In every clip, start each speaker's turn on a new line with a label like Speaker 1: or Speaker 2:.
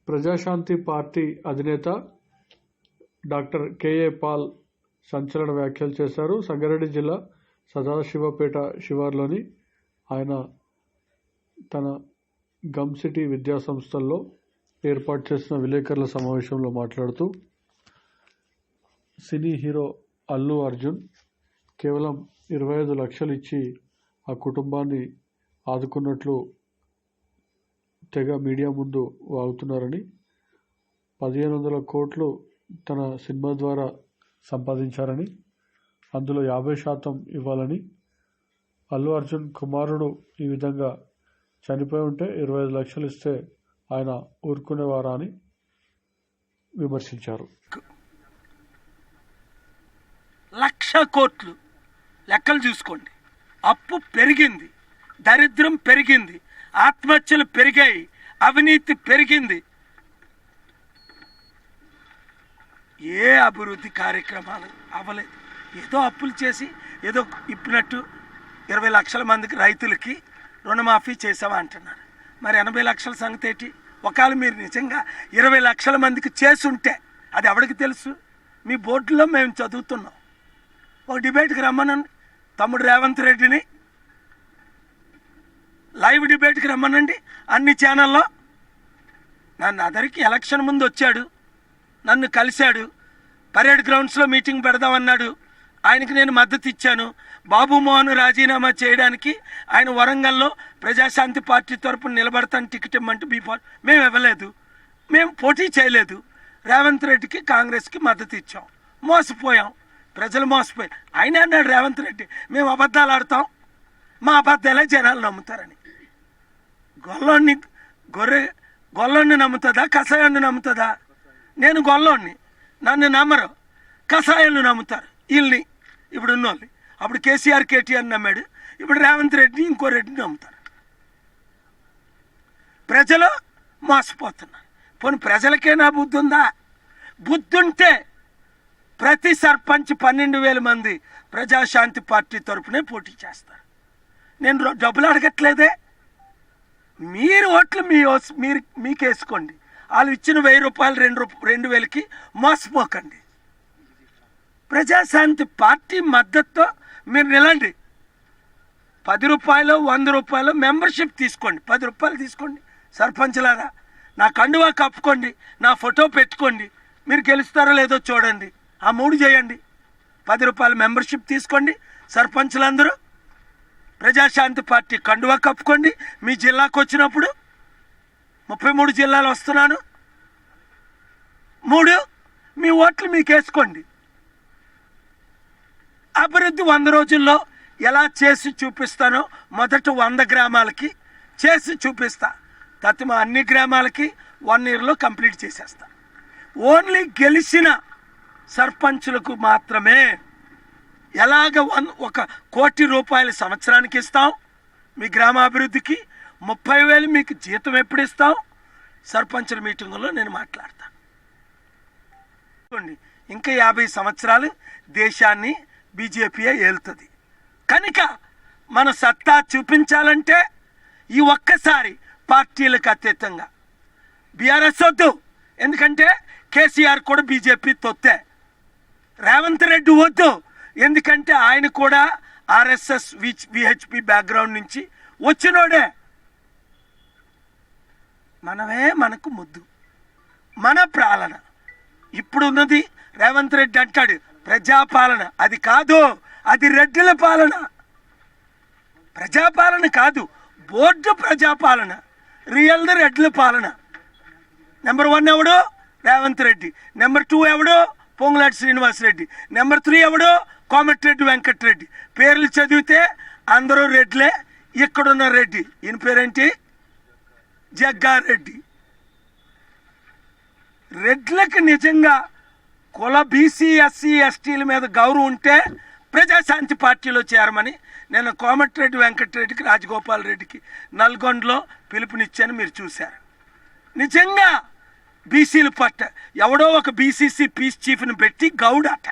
Speaker 1: Praja Shanti party అధినేత doctor KA Paul సంచలన వ్యాఖ్యలు చేశారు. సంగారెడ్డి జిల్లా సదాశివపేట శివార్లోని ఆయన తన గమ్ సిటీ విద్యా సంస్థల్లో ఏర్పాటు చేసిన విలేకరుల సమావేశంలో మాట్లాడుతూ సినీ హీరో అల్లు అర్జున్ కేవలం 25 లక్షలు ఇచ్చి ఆ కుటుంబాన్ని ఆదుకున్నట్లు తెగ మీడియా ముందు వాగుతున్నారని, 1500 కోట్లు తన సినిమా ద్వారా సంపాదించారని, అందులో 50% ఇవ్వాలని, అల్లు అర్జున్ కుమారుడు ఈ విధంగా చనిపోయి ఉంటే 25 లక్షలు ఇస్తే ఆయన ఊరుకునేవారా అని విమర్శించారు.
Speaker 2: 1,00,000 కోట్లు లెక్కలు చూసుకోండి. అప్పు పెరిగింది, దరిద్రం పెరిగింది, ఆత్మహత్యలు పెరిగాయి, అవినీతి పెరిగింది. ఏ అభివృద్ధి కార్యక్రమాలు అవ్వలేదు. ఏదో అప్పులు చేసి ఏదో ఇప్పినట్టు 20 లక్షల మందికి రైతులకి రుణమాఫీ చేసావా అంటున్నారు. మరి 80 లక్షల సంగతి ఏంటి? ఒకవేళ మీరు నిజంగా 20 లక్షల మందికి చేసుంటే అది ఎవరికి తెలుసు? మీ బోర్డులో మేము చదువుతున్నాం. ఒక డిబేట్కి రమ్మనండి తమ్ముడు రేవంత్ రెడ్డిని, లైవ్ డిబేట్కి రమ్మనండి అన్ని ఛానల్లో. నన్ను అదరికి ఎలక్షన్ ముందు వచ్చాడు, నన్ను కలిశాడు, పరేడ్ గ్రౌండ్స్లో మీటింగ్ పెడదామన్నాడు. ఆయనకి నేను మద్దతు ఇచ్చాను. బాబు మోహన్ రాజీనామా చేయడానికి ఆయన వరంగల్లో ప్రజాశాంతి పార్టీ తరపున నిలబడతాను టికెట్ ఇమ్మంటూ మేము ఇవ్వలేదు, మేము పోటీ చేయలేదు. రేవంత్ రెడ్డికి కాంగ్రెస్కి మద్దతు ఇచ్చాం. మోసపోయాం, ప్రజలు మోసపోయారు. ఆయన అన్నాడు రేవంత్ రెడ్డి, మేము అబద్ధాలు ఆడతాం, మా అబద్ధాలే జనాలు నమ్ముతారని. గొల్లోన్ని నమ్ముతుందా, కషాయాన్ని నమ్ముతుందా? నేను గొల్లోన్ని, నన్ను నమ్మరు, కషాయాన్ని నమ్ముతారు వీళ్ళని. ఇప్పుడు ఉన్నోళ్ళు, అప్పుడు కేసీఆర్ కేటీఆర్ నమ్మాడు, ఇప్పుడు రేవంత్ రెడ్డి ఇంకో రెడ్డిని నమ్ముతారు. ప్రజలు మోసపోతున్నారు. పోనీ ప్రజలకేనా బుద్ధి ఉందా? బుద్ధి ఉంటే ప్రతి సర్పంచ్ 12,000 మంది ప్రజాశాంతి పార్టీ తరపునే పోటీ చేస్తారు. నేను డబ్బులు అడగట్లేదే. మీరు ఓట్లు మీకు వేసుకోండి. వాళ్ళు ఇచ్చిన 1000 రూపాయలు 2,000కి మోసపోకండి. ప్రజాశాంతి పార్టీ మద్దతుతో మీరు నిలండి. 10 రూపాయలు 100 రూపాయలు మెంబర్షిప్ తీసుకోండి. 10 రూపాయలు తీసుకోండి. సర్పంచ్లారా నా కండువా కప్పుకోండి, నా ఫోటో పెట్టుకోండి. మీరు గెలుస్తారో లేదో చూడండి. ఆ 3 చేయండి. 10 రూపాయలు మెంబర్షిప్ తీసుకోండి. సర్పంచ్లందరూ ప్రజాశాంతి పార్టీ కండువా కప్పుకోండి. మీ జిల్లాకు వచ్చినప్పుడు 33 జిల్లాలు వస్తున్నాను, 3 మీ ఓట్లు మీకు వేసుకోండి. అభివృద్ధి 100 రోజుల్లో ఎలా చేసి చూపిస్తానో మొదట 100 గ్రామాలకి చేసి చూపిస్తా. తత్మ అన్ని గ్రామాలకి 1 ఇయర్లో కంప్లీట్ చేసేస్తా. ఓన్లీ గెలిచిన సర్పంచులకు మాత్రమే ఎలాగ 1 కోటి రూపాయలు సంవత్సరానికి ఇస్తాం. మీ గ్రామాభివృద్ధికి 30,000 మీకు జీతం ఎప్పుడు ఇస్తాం? సర్పంచుల మీటింగులో నేను మాట్లాడతాను. ఇంకా 50 సంవత్సరాలు దేశాన్ని బీజేపీయే ఏలుతుంది. కనుక మన సత్తా చూపించాలంటే ఈ ఒక్కసారి పార్టీలకు అతీతంగా బీఆర్ఎస్ వద్దు. ఎందుకంటే కేసీఆర్ కూడా బీజేపీ తొత్తే. రేవంత్ రెడ్డి వద్దు, ఎందుకంటే ఆయన కూడా ఆర్ఎస్ఎస్ విహెచ్పి బ్యాక్గ్రౌండ్ నుంచి వచ్చినోడే. మనమే మనకు ముద్దు, మన పాలన. ఇప్పుడు ఉన్నది రేవంత్ రెడ్డి అంటాడు ప్రజాపాలన. అది కాదు, అది రెడ్డిల పాలన. ప్రజాపాలన కాదు, బోర్డు ప్రజాపాలన. రియల్ది రెడ్డిల పాలన. నెంబర్ 1 ఎవడు? రేవంత్ రెడ్డి. నెంబర్ 2 ఎవడు? పొంగులాటి శ్రీనివాసరెడ్డి. నెంబర్ 3 ఎవడు? కోమటిరెడ్డి వెంకటరెడ్డి. పేర్లు చదివితే అందరూ రెడ్లే. ఇక్కడున్న రెడ్డి, ఈయన పేరేంటి? జగ్గారెడ్డి. రెడ్లకు నిజంగా కుల బీసీ ఎస్సీ ఎస్టీల మీద గౌరవం ఉంటే ప్రజాశాంతి పార్టీలో చేరమని నేను కోమటిరెడ్డి వెంకటరెడ్డికి, రాజగోపాల్ రెడ్డికి నల్గొండలో పిలుపునిచ్చాను. మీరు చూశారు. నిజంగా బీసీల పట్ట ఎవడో ఒక బీసీసీ పీస్ చీఫ్ని పెట్టి గౌడ్ అట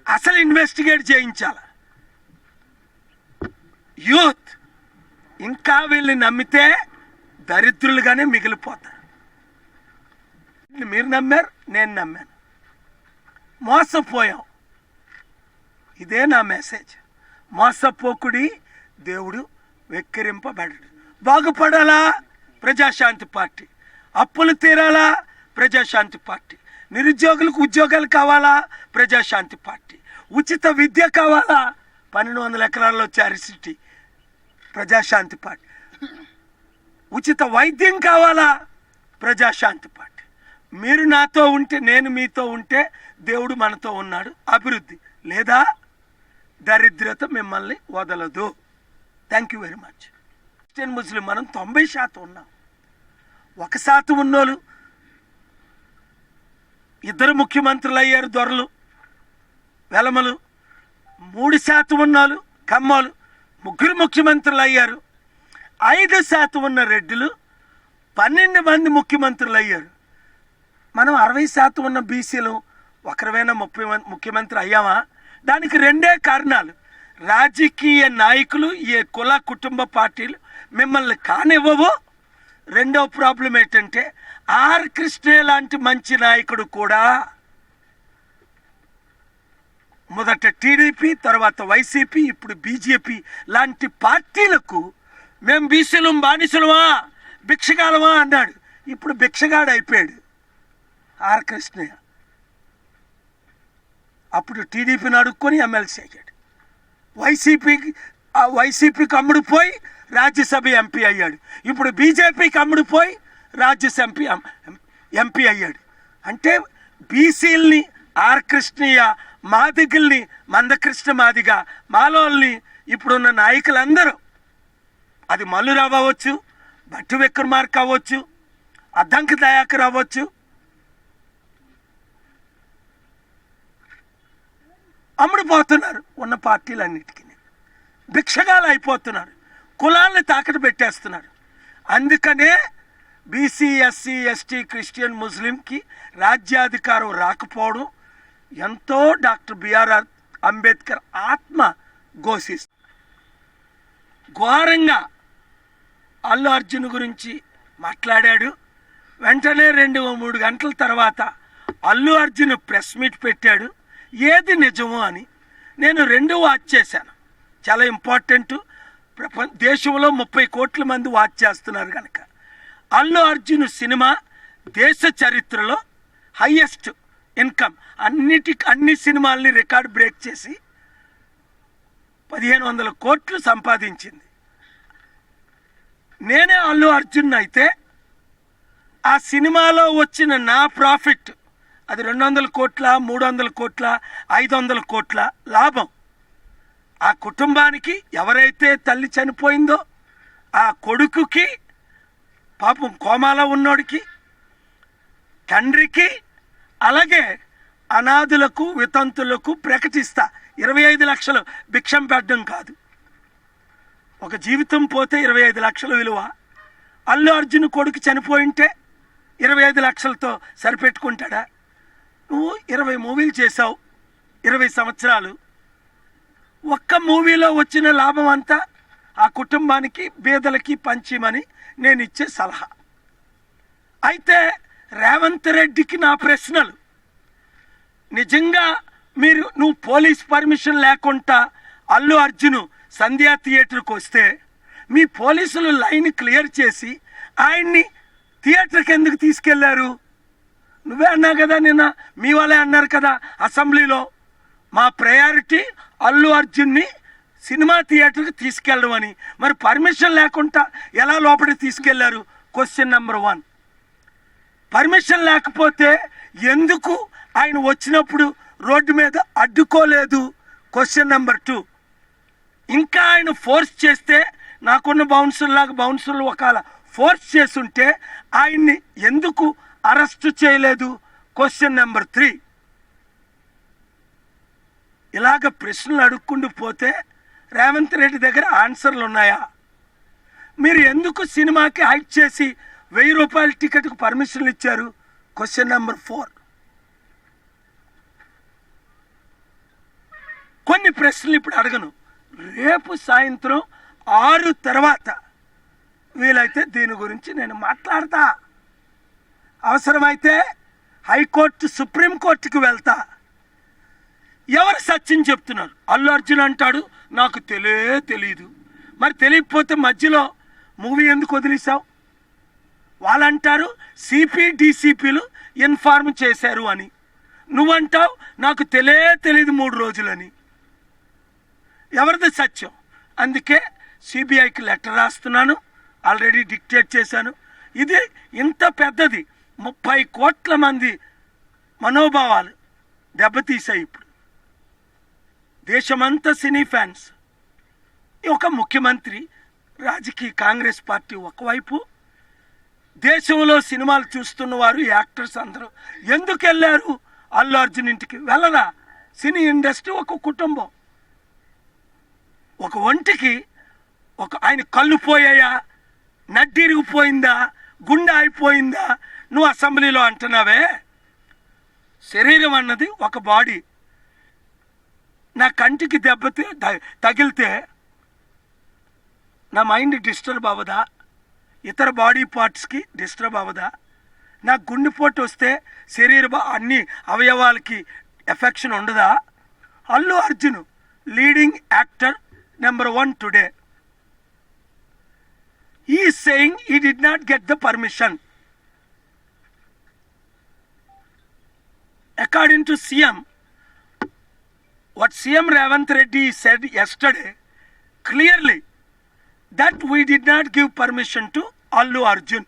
Speaker 2: అసలు ఇన్వెస్టిగేట్ చేయించాలి. యూత్ ఇంకా వీళ్ళని నమ్మితే దరిద్రులుగానే మిగిలిపోతారు. మీరు నమ్మారు, నేను నమ్మాను, మోసపోయాం. ఇదే నా మెసేజ్. మోసపోకుడి, దేవుడు వెక్కిరింపబడడు. బాగుపడాలా, ప్రజాశాంతి పార్టీ. అప్పులు తీరాలా, ప్రజాశాంతి పార్టీ. నిరుద్యోగులకు ఉద్యోగాలు కావాలా, ప్రజాశాంతి పార్టీ. ఉచిత విద్య కావాలా, 1200 ఎకరాల్లో చారిటీ, ప్రజాశాంతి పార్టీ. ఉచిత వైద్యం కావాలా, ప్రజాశాంతి పార్టీ. మీరు నాతో ఉంటే, నేను మీతో ఉంటే దేవుడు మనతో ఉన్నాడు. అభివృద్ధి లేదా దరిద్రత మిమ్మల్ని వదలదు. Thank you very much. Christian Muslim మనం 90% ఉన్నాం. 1% ఉన్నోళ్ళు 2 ముఖ్యమంత్రులు అయ్యారు, దొరలు వెలమలు. 3% ఉన్నోళ్ళు కమ్మోలు 3 ముఖ్యమంత్రులు అయ్యారు. 5% ఉన్న రెడ్డిలు 12 మంది ముఖ్యమంత్రులు అయ్యారు. మనం 60% ఉన్న బీసీలు ఒకరివైనా 30 మంది ముఖ్యమంత్రి అయ్యామా? దానికి 2 కారణాలు. రాజకీయ నాయకులు, ఏ కుల కుటుంబ పార్టీలు మిమ్మల్ని కానివ్వవు. రెండవ ప్రాబ్లం ఏంటంటే ఆర్ కృష్ణే లాంటి మంచి నాయకుడు కూడా మొదట టీడీపీ, తర్వాత వైసీపీ, ఇప్పుడు బీజేపీ లాంటి పార్టీలకు మేము బీసీలం బానిసలమా, భిక్షగాలమా అన్నాడు. ఇప్పుడు భిక్షగాడు అయిపోయాడు ఆర్ కృష్ణయ్య. అప్పుడు టీడీపీని అడుక్కొని ఎమ్మెల్సీ అయ్యాడు. వైసీపీకి అమ్ముడుపోయి రాజ్యసభ ఎంపీ అయ్యాడు. ఇప్పుడు బీజేపీకి అమ్ముడుపోయి రాజ్యసభ ఎంపీ అయ్యాడు. అంటే బీసీలని ఆర్ కృష్ణయ్య, మాదిగల్ని మందకృష్ణ మాదిగ, మాలోల్ని ఇప్పుడున్న నాయకులందరూ, అది మల్లురావు అవ్వచ్చు, భట్టి విక్రమార్క అవ్వచ్చు, అద్దంకి దయాకర్ అవ్వచ్చు, అమ్ముడుపోతున్నారు. ఉన్న పార్టీలన్నిటికీ భిక్షగాలు అయిపోతున్నారు. కులాలను తాకట్టు పెట్టేస్తున్నారు. అందుకనే బీసీ, ఎస్సీ, ఎస్టీ, క్రిస్టియన్, ముస్లింకి రాజ్యాధికారం రాకపోవడం ఎంతో డాక్టర్ బిఆర్ అంబేద్కర్ ఆత్మ ఘోషిస్తుంది. ఘోరంగా అల్లు అర్జున్ గురించి మాట్లాడాడు. వెంటనే 2-3 గంటల తర్వాత అల్లు అర్జున్ ప్రెస్ మీట్ పెట్టాడు. ఏది నిజమో అని నేను 2 వాచ్ చేశాను. చాలా ఇంపార్టెంట్. దేశంలో 30 కోట్ల మంది వాచ్ చేస్తున్నారు కనుక. అల్లు అర్జున్ సినిమా దేశ చరిత్రలో హైయెస్ట్ ఇన్కమ్, అన్ని సినిమాల్ని రికార్డ్ బ్రేక్ చేసి 1500 కోట్లు సంపాదించింది. నేనే అల్లు అర్జున్ అయితే ఆ సినిమాలో వచ్చిన నా ప్రాఫిట్ అది 200 కోట్ల, 300 కోట్ల, 500 కోట్ల లాభం. ఆ కుటుంబానికి, ఎవరైతే తల్లి చనిపోయిందో ఆ కొడుకుకి, పాపం కోమాలో ఉన్నోడికి, తండ్రికి, అలాగే అనాథులకు, వితంతులకు ప్రకటిస్తా. 25 లక్షలు భిక్షం పెట్టడం కాదు, ఒక జీవితం పోతే 25 లక్షలు విలువ. అల్లు అర్జున్ కొడుకు చనిపోయింటే 25 లక్షలతో సరిపెట్టుకుంటాడా? నువ్వు 20 మూవీలు చేసావు, 20 సంవత్సరాలు. ఒక్క మూవీలో వచ్చిన లాభం అంతా ఆ కుటుంబానికి, బీదలకి పంచిమని నేను ఇచ్చే సలహా. అయితే రేవంత్ రెడ్డికి నా ప్రశ్నలు, నిజంగా నువ్వు పోలీస్ పర్మిషన్ లేకుండా అల్లు అర్జున్ సంధ్యా థియేటర్కి వస్తే మీ పోలీసులు లైన్ క్లియర్ చేసి ఆయన్ని థియేటర్కి ఎందుకు తీసుకెళ్లారు? నువ్వే అన్నావు కదా నిన్న, మీ వాళ్ళే అన్నారు కదా అసెంబ్లీలో, మా ప్రయారిటీ అల్లు అర్జున్ని సినిమా థియేటర్కి తీసుకెళ్ళడం అని. మరి పర్మిషన్ లేకుండా ఎలా లోపలికి తీసుకెళ్లారు? Question number 1. పర్మిషన్ లేకపోతే ఎందుకు ఆయన వచ్చినప్పుడు రోడ్డు మీద అడ్డుకోలేదు? Question number 2. ఇంకా ఆయన ఫోర్స్ చేస్తే, నాకున్న బౌన్సర్లు ఒకవేళ ఫోర్స్ చేస్తుంటే ఆయన్ని ఎందుకు అరెస్ట్ చేయలేదు? Question number 3. ఇలాగ ప్రశ్నలు అడుక్కుంటూ పోతే రేవంత్ రెడ్డి దగ్గర ఆన్సర్లు ఉన్నాయా? మీరు ఎందుకు సినిమాకి హైక్ చేసి 1000 రూపాయల టికెట్కు పర్మిషన్లు ఇచ్చారు? Question number 4. కొన్ని ప్రశ్నలు ఇప్పుడు అడగను. రేపు సాయంత్రం 6 తర్వాత వీలైతే దీని గురించి నేను మాట్లాడతా. అవసరమైతే హైకోర్టు సుప్రీంకోర్టుకి వెళ్తా. ఎవరు సత్యం చెప్తున్నారు? అల్లు అర్జున్ అంటాడు నాకు తెలీదు. మరి తెలియకపోతే మధ్యలో మూవీ ఎందుకు వదిలేసావు? వాళ్ళంటారు సిపి డీసీపీలు ఇన్ఫార్మ్ చేశారు అని. నువ్వంటావు నాకు తెలీదు 3 రోజులని. ఎవరిది సత్యం? అందుకే సిబిఐకి లెటర్ రాస్తున్నాను, ఆల్రెడీ డిక్టేట్ చేశాను. ఇది ఇంత పెద్దది, 30 కోట్ల మంది మనోభావాలు దెబ్బతీసాయి. ఇప్పుడు దేశమంతా సినీ ఫ్యాన్స్. ఒక ముఖ్యమంత్రి, రాజకీయ కాంగ్రెస్ పార్టీ ఒకవైపు, దేశంలో సినిమాలు చూస్తున్న వారు యాక్టర్స్ అందరూ ఎందుకు వెళ్ళారు అల్లు అర్జున్ ఇంటికి? వెళ్ళరా? సినీ ఇండస్ట్రీ ఒక కుటుంబం. ఒక ఒంటికి ఆయన కళ్ళు పోయాయా, నడ్డిరిగిపోయిందా, గుండె అయిపోయిందా? నువ్వు అసెంబ్లీలో అంటున్నావే. శరీరం అన్నది ఒక బాడీ. నా కంటికి తగిలితే నా మైండ్ డిస్టర్బ్ అవ్వదా? ఇతర బాడీ పార్ట్స్కి డిస్టర్బ్ అవ్వదా? నాకు గుండెపోటు వస్తే అన్ని అవయవాలకి ఎఫెక్షన్ ఉండదా? Allu Arjun leading actor number 1 today. He is saying he did not get the permission. According to CM, what CM Ravant Reddy said yesterday clearly that we did not give permission to Allu Arjun.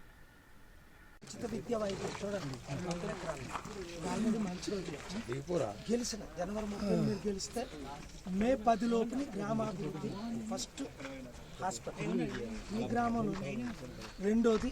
Speaker 3: గెలిచిన జనవరి 30 మీరు గెలిస్తే మే 10 లోపుని గ్రామాభివృద్ధి first hospital ఈ గ్రామంలో, రెండోది